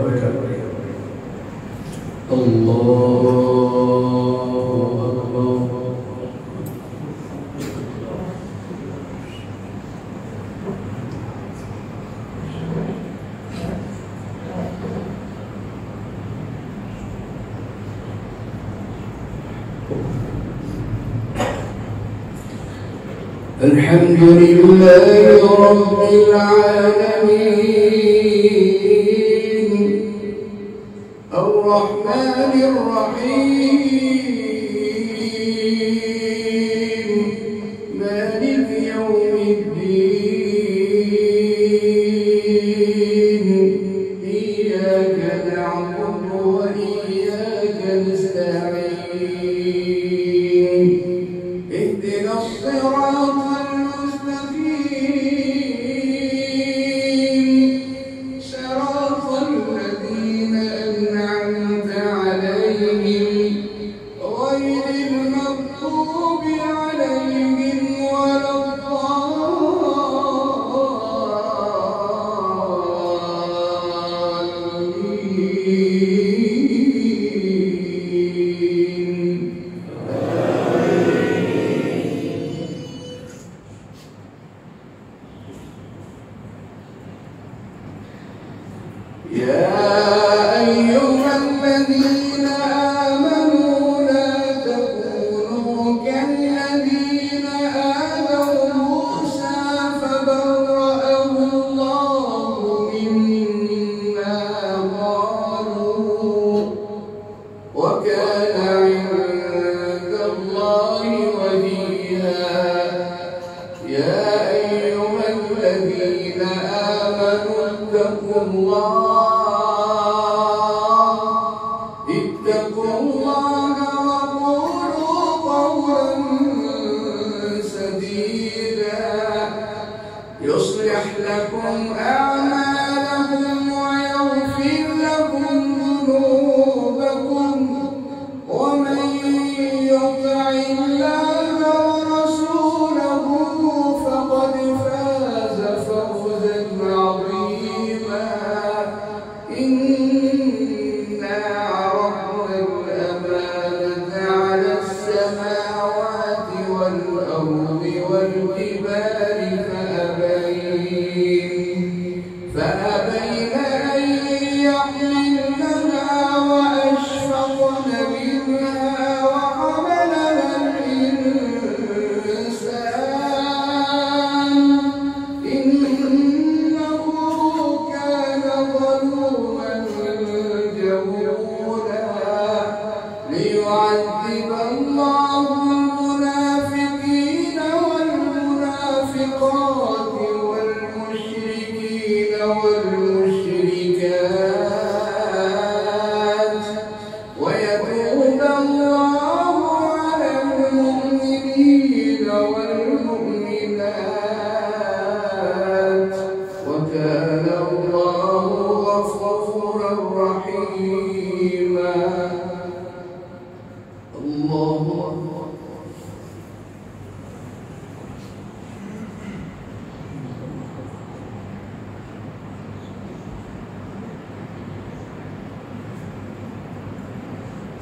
وبركاته. الله أكبر. الحمد لله رب العالمين الرحمن الرحيم مالك يوم الدين إياك نعبد وإياك نستعين اهدنا الصراط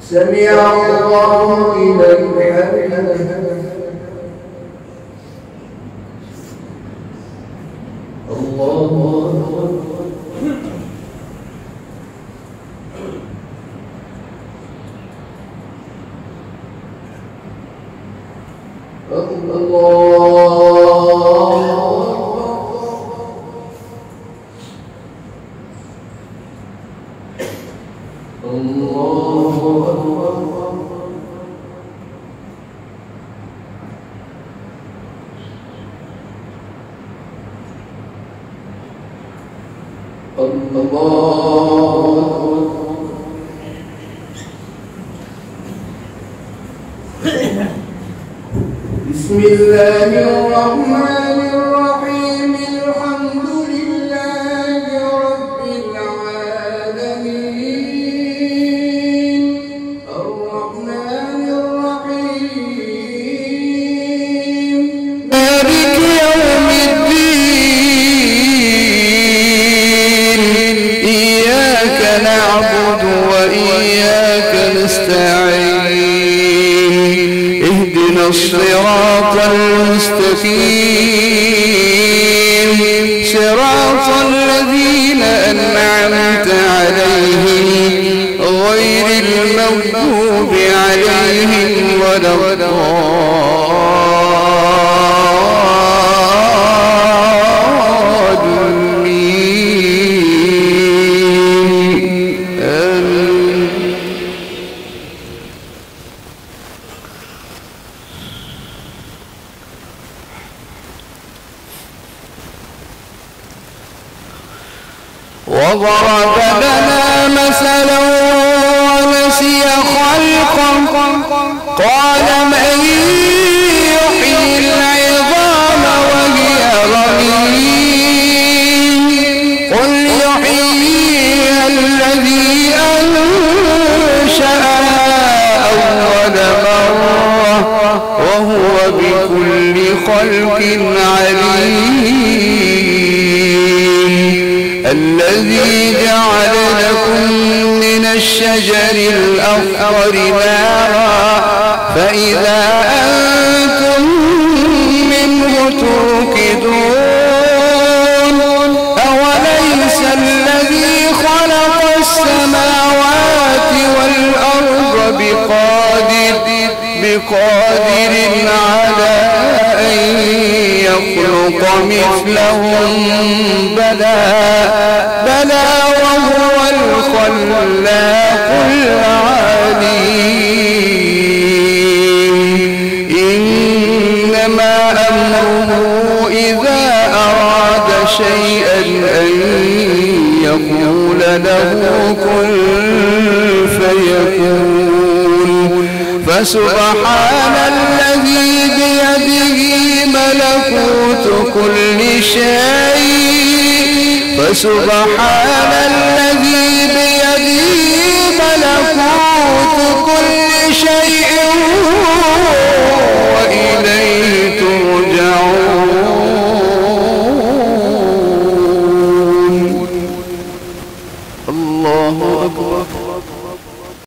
سمع الله لمن حمده الله بسم الله الرحمن الرحيم الحمد لله رب العالمين الرحمن الرحيم مالك يوم الدين إياك إياك نعبد وإياك نستعين اهدنا الصراط المستقيم صراط الذين أنعمت عليهم غير المغضوب عليهم ولا وضرب لنا مثلا ونسي خلقا قال من يحيي العظام وهي رميم قل يحييها الذي أنشأها أول مرة وهو بكل خلق عليم الذي جعل لكم من الشجر الأخضر نارا فإذا أنتم منه توقدون أوليس الذي خلق السماوات والأرض بقادر على أن يخلق مثلهم بلى وهو الخلاق العليم إنما أمره إذا أراد شيئا أن يقول له كن فيكون فسبحان الذي بيده ملكوت كل شيء فسبحان الذي بيده